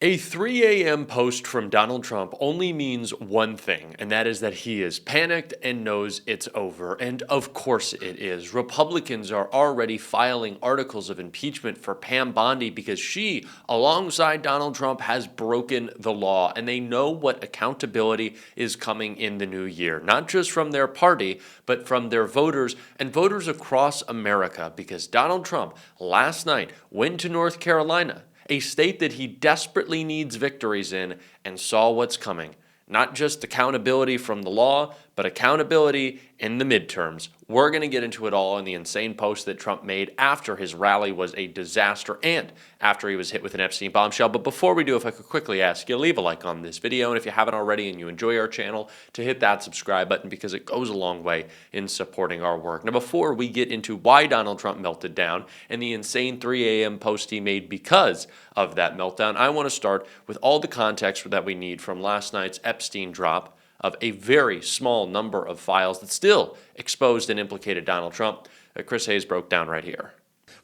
A 3 a.m. post from Donald Trump only means one thing, and that is that he is panicked and knows it's over. And of course it is. Republicans are already filing articles of impeachment for Pam Bondi because she, alongside Donald Trump, has broken the law. And they know what accountability is coming in the new year, not just from their party, but from their voters and voters across America, because Donald Trump last night went to North Carolina, a state that he desperately needs victories in, and saw what's coming. Not just accountability from the law, but accountability in the midterms. We're going to get into it all in the insane post that Trump made after his rally was a disaster and after he was hit with an Epstein bombshell. But before we do, if I could quickly ask you, leave a like on this video, and if you haven't already and you enjoy our channel, to hit that subscribe button because it goes a long way in supporting our work. Now, before we get into why Donald Trump melted down and the insane 3 a.m. post he made because of that meltdown, I want to start with all the context that we need from last night's Epstein drop of a very small number of files that still exposed and implicated Donald Trump. Chris Hayes broke down right here.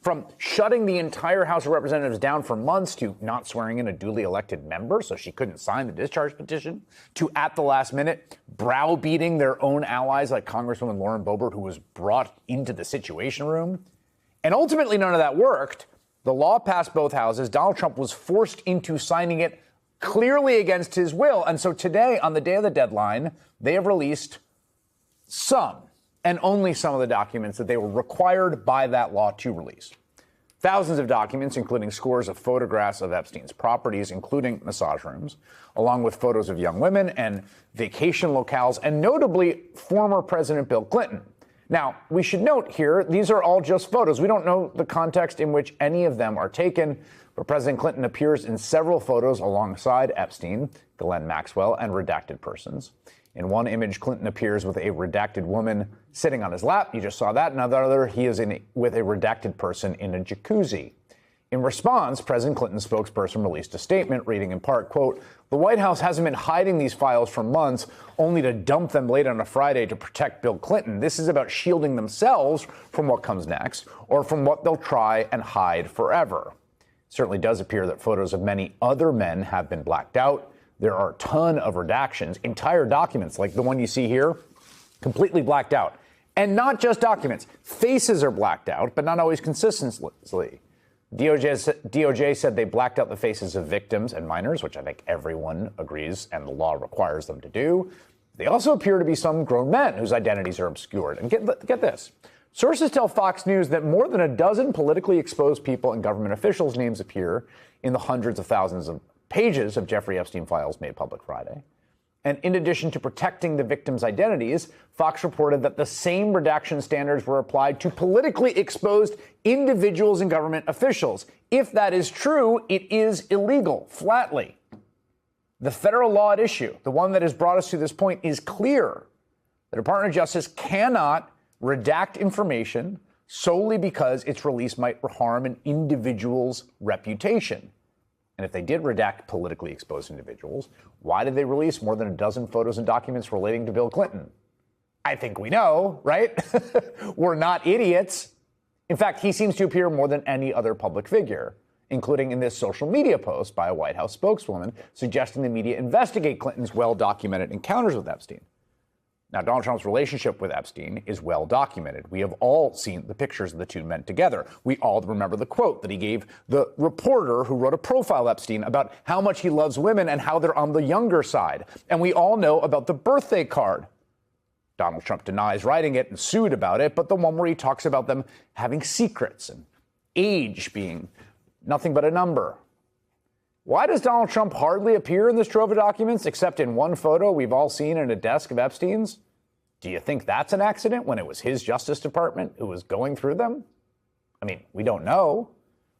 From shutting the entire House of Representatives down for months to not swearing in a duly elected member so she couldn't sign the discharge petition, to at the last minute browbeating their own allies like Congresswoman Lauren Boebert, who was brought into the Situation Room. And ultimately none of that worked. The law passed both houses. Donald Trump was forced into signing it clearly against his will. And so today, on the day of the deadline, they have released some and only some of the documents that they were required by that law to release. Thousands of documents, including scores of photographs of Epstein's properties, including massage rooms, along with photos of young women and vacation locales, and notably former President Bill Clinton. Now, we should note here, these are all just photos. We don't know the context in which any of them are taken, but President Clinton appears in several photos alongside Epstein, Ghislaine Maxwell, and redacted persons. In one image, Clinton appears with a redacted woman sitting on his lap. You just saw that. In another, he is with a redacted person in a jacuzzi. In response, President Clinton's spokesperson released a statement reading in part, quote, "The White House hasn't been hiding these files for months only to dump them late on a Friday to protect Bill Clinton. This is about shielding themselves from what comes next or from what they'll try and hide forever." It certainly does appear that photos of many other men have been blacked out. There are a ton of redactions, entire documents like the one you see here, completely blacked out. And not just documents. Faces are blacked out, but not always consistently. DOJ said they blacked out the faces of victims and minors, which I think everyone agrees and the law requires them to do. They also appear to be some grown men whose identities are obscured. And get this. Sources tell Fox News that more than a dozen politically exposed people and government officials' names appear in the hundreds of thousands of pages of Jeffrey Epstein files made public Friday. And in addition to protecting the victims' identities, Fox reported that the same redaction standards were applied to politically exposed individuals and government officials. If that is true, it is illegal, flatly. The federal law at issue, the one that has brought us to this point, is clear. The Department of Justice cannot redact information solely because its release might harm an individual's reputation. And if they did redact politically exposed individuals, why did they release more than a dozen photos and documents relating to Bill Clinton? I think we know, right? We're not idiots. In fact, he seems to appear more than any other public figure, including in this social media post by a White House spokeswoman suggesting the media investigate Clinton's well-documented encounters with Epstein. Now, Donald Trump's relationship with Epstein is well documented. We have all seen the pictures of the two men together. We all remember the quote that he gave the reporter who wrote a profile of Epstein about how much he loves women and how they're on the younger side. And we all know about the birthday card. Donald Trump denies writing it and sued about it, but the one where he talks about them having secrets and age being nothing but a number. Why does Donald Trump hardly appear in this trove of documents, except in one photo we've all seen in a desk of Epstein's? Do you think that's an accident when it was his Justice Department who was going through them? I mean, we don't know.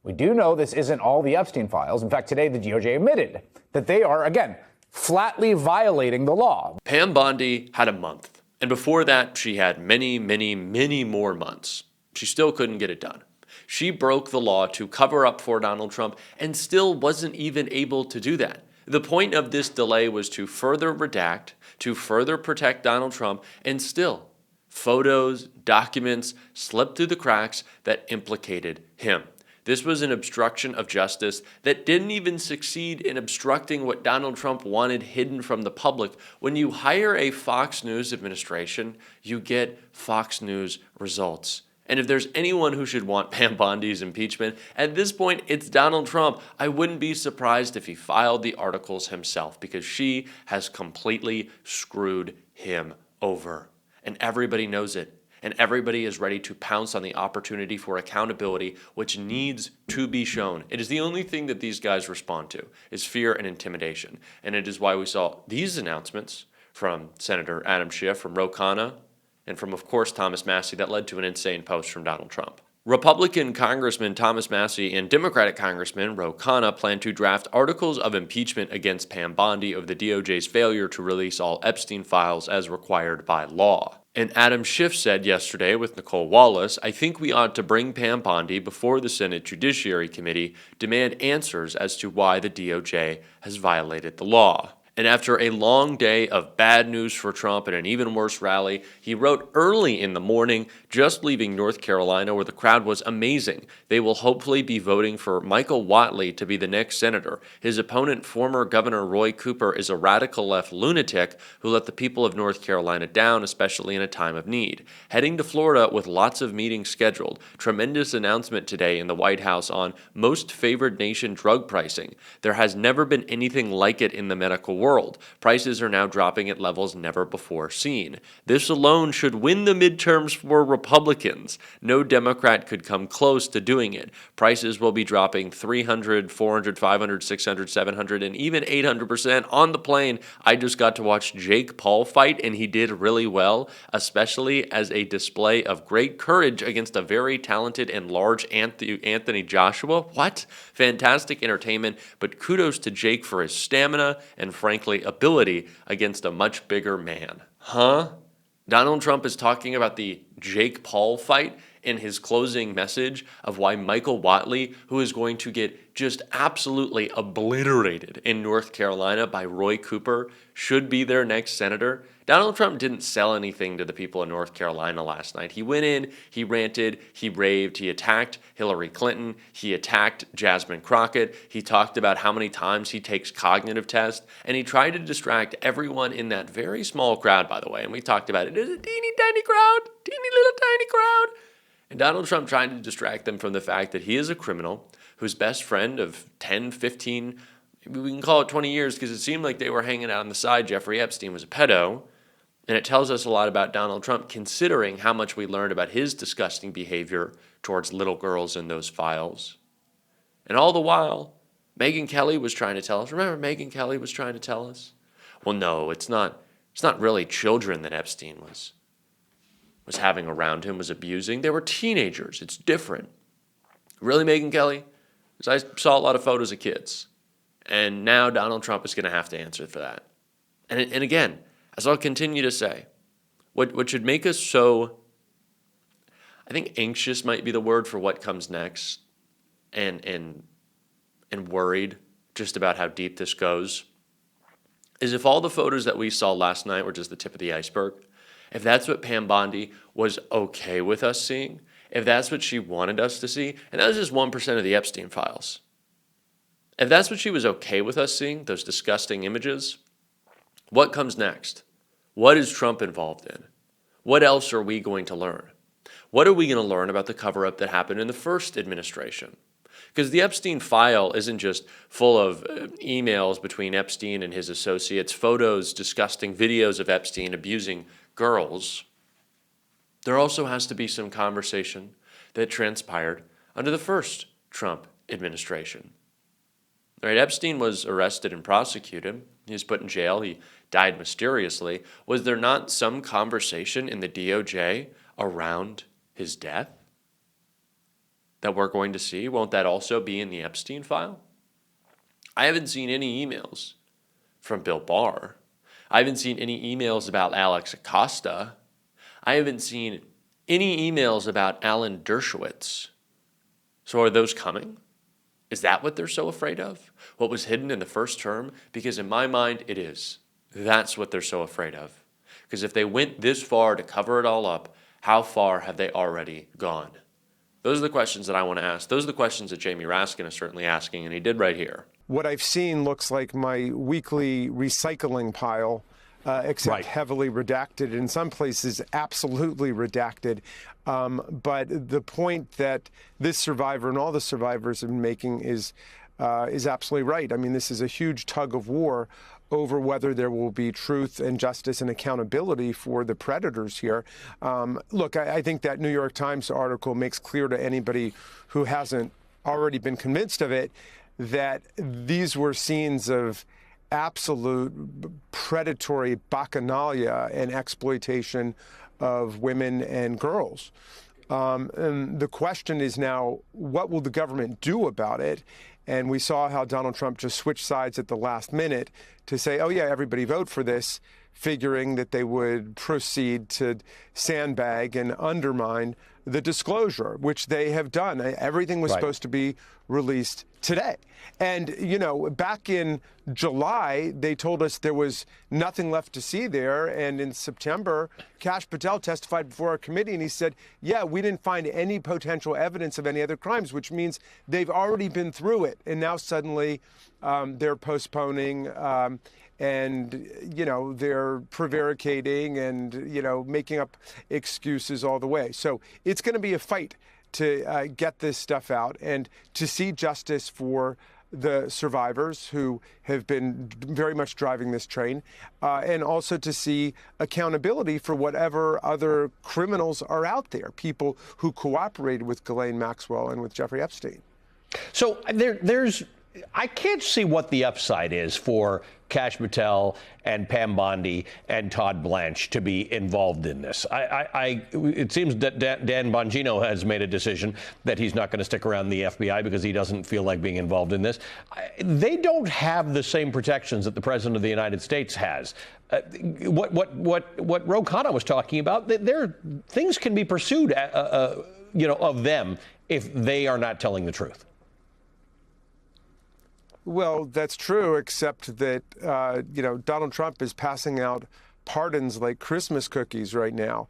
We do know this isn't all the Epstein files. In fact, today the DOJ admitted that they are, again, flatly violating the law. Pam Bondi had a month, and before that she had many more months. She still couldn't get it done. She broke the law to cover up for Donald Trump and still wasn't even able to do that. The point of this delay was to further redact, to further protect Donald Trump, and still, photos, documents slipped through the cracks that implicated him. This was an obstruction of justice that didn't even succeed in obstructing what Donald Trump wanted hidden from the public. When you hire a Fox News administration, you get Fox News results. And if there's anyone who should want Pam Bondi's impeachment, at this point, it's Donald Trump. I wouldn't be surprised if he filed the articles himself because she has completely screwed him over. And everybody knows it. And everybody is ready to pounce on the opportunity for accountability, which needs to be shown. It is the only thing that these guys respond to, is fear and intimidation. And it is why we saw these announcements from Senator Adam Schiff, from Ro Khanna, and from, of course, Thomas Massie that led to an insane post from Donald Trump. Republican Congressman Thomas Massie and Democratic Congressman Ro Khanna plan to draft articles of impeachment against Pam Bondi of the DOJ's failure to release all Epstein files as required by law. And Adam Schiff said yesterday with Nicole Wallace, "I think we ought to bring Pam Bondi before the Senate Judiciary Committee, demand answers as to why the DOJ has violated the law." And after a long day of bad news for Trump and an even worse rally, he wrote early in the morning, just leaving North Carolina where the crowd was amazing. They will hopefully be voting for Michael Whatley to be the next senator. His opponent, former Governor Roy Cooper, is a radical left lunatic who let the people of North Carolina down, especially in a time of need. Heading to Florida with lots of meetings scheduled. Tremendous announcement today in the White House on most favored nation drug pricing. There has never been anything like it in the medical world. Prices are now dropping at levels never before seen. This alone should win the midterms for Republicans. No Democrat could come close to doing it. Prices will be dropping 300, 400, 500, 600, 700, and even 800% on the plane. I just got to watch Jake Paul fight, and he did really well, especially as a display of great courage against a very talented and large Anthony Joshua. What? Fantastic entertainment, but kudos to Jake for his stamina and frankly ability against a much bigger man. Huh? Donald Trump is talking about the Jake Paul fight in his closing message of why Michael Whatley, who is going to get just absolutely obliterated in North Carolina by Roy Cooper, should be their next senator. Donald Trump didn't sell anything to the people in North Carolina last night. He went in, he ranted, he raved, he attacked Hillary Clinton, he attacked Jasmine Crockett, he talked about how many times he takes cognitive tests, and he tried to distract everyone in that very small crowd, by the way, and we talked about it. It is a teeny tiny crowd, teeny little tiny crowd. And Donald Trump tried to distract them from the fact that he is a criminal whose best friend of 10, 15, maybe we can call it 20 years because it seemed like they were hanging out on the side. Jeffrey Epstein was a pedo. And it tells us a lot about Donald Trump, considering how much we learned about his disgusting behavior towards little girls in those files. And all the while, Megyn Kelly was trying to tell us. Remember, Megyn Kelly was trying to tell us? Well, no, it's not really children that Epstein was having around him, was abusing. They were teenagers. It's different. Really, Megyn Kelly? Because I saw a lot of photos of kids. And now Donald Trump is going to have to answer for that. And again, as I'll continue to say, what should make us so, I think anxious might be the word for what comes next, and worried just about how deep this goes, is if all the photos that we saw last night were just the tip of the iceberg, if that's what Pam Bondi was okay with us seeing, if that's what she wanted us to see, and that was just 1% of the Epstein files, if that's what she was okay with us seeing, those disgusting images, what comes next? What is Trump involved in? What else are we going to learn? What are we going to learn about the cover-up that happened in the first administration? Because the Epstein file isn't just full of emails between Epstein and his associates, photos, disgusting videos of Epstein abusing girls. There also has to be some conversation that transpired under the first Trump administration. Right, Epstein was arrested and prosecuted. He was put in jail. He died mysteriously. Was there not some conversation in the DOJ around his death that we're going to see? Won't that also be in the Epstein file? I haven't seen any emails from Bill Barr. I haven't seen any emails about Alex Acosta. I haven't seen any emails about Alan Dershowitz. So are those coming? Is that what they're so afraid of? What was hidden in the first term? Because in my mind, it is. That's what they're so afraid of. Because if they went this far to cover it all up, how far have they already gone? Those are the questions that I want to ask. Those are the questions that Jamie Raskin is certainly asking, and he did right here. What I've seen looks like my weekly recycling pile, except heavily redacted, in some places absolutely redacted. But the point that this survivor and all the survivors have been making is absolutely right. I mean, this is a huge tug of war over whether there will be truth and justice and accountability for the predators here. Look, I think that New York Times article makes clear to anybody who hasn't already been convinced of it that these were scenes of absolute predatory bacchanalia and exploitation of women and girls. And the question is now, what will the government do about it? And we saw how Donald Trump just switched sides at the last minute to say, oh, yeah, everybody vote for this, figuring that they would proceed to sandbag and undermine the disclosure, which they have done. Everything was supposed to be released today. And, you know, back in July, they told us there was nothing left to see there. And in September, Kash Patel testified before our committee, and he said, yeah, we didn't find any potential evidence of any other crimes, which means they've already been through it. And now suddenly they're postponing and, you know, they're prevaricating and, you know, making up excuses all the way. So it's going to be a fight to get this stuff out and to see justice for the survivors who have been very much driving this train, and also to see accountability for whatever other criminals are out there, people who cooperated with Ghislaine Maxwell and with Jeffrey Epstein. So I can't see what the upside is for Kash Patel and Pam Bondi and Todd Blanche to be involved in this. It seems that Dan Bongino has made a decision that he's not going to stick around the FBI because he doesn't feel like being involved in this. They don't have the same protections that the President of the United States has. What Ro Khanna was talking about, things can be pursued, of them if they are not telling the truth. Well, that's true, except that, Donald Trump is passing out pardons like Christmas cookies right now.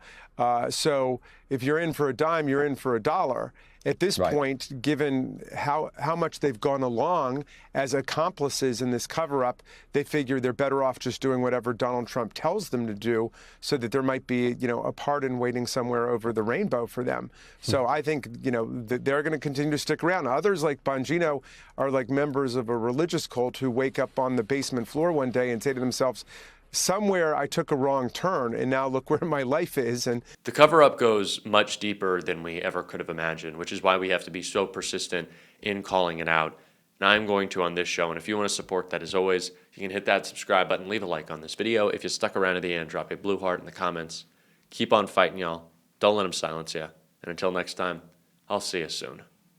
So if you're in for a dime, you're in for a dollar. At this point, given how much they've gone along as accomplices in this cover-up, they figure they're better off just doing whatever Donald Trump tells them to do so that there might be, a pardon waiting somewhere over the rainbow for them. So I think, that they're going to continue to stick around. Others like Bongino are like members of a religious cult who wake up on the basement floor one day and say to themselves, somewhere I took a wrong turn, and now look where my life is. And the cover-up goes much deeper than we ever could have imagined, which is why we have to be so persistent in calling it out. And I'm going to on this show, and if you want to support that, as always, you can hit that subscribe button, leave a like on this video. If you stuck around to the end, drop a blue heart in the comments. Keep on fighting, y'all. Don't let them silence you. And until next time, I'll see you soon.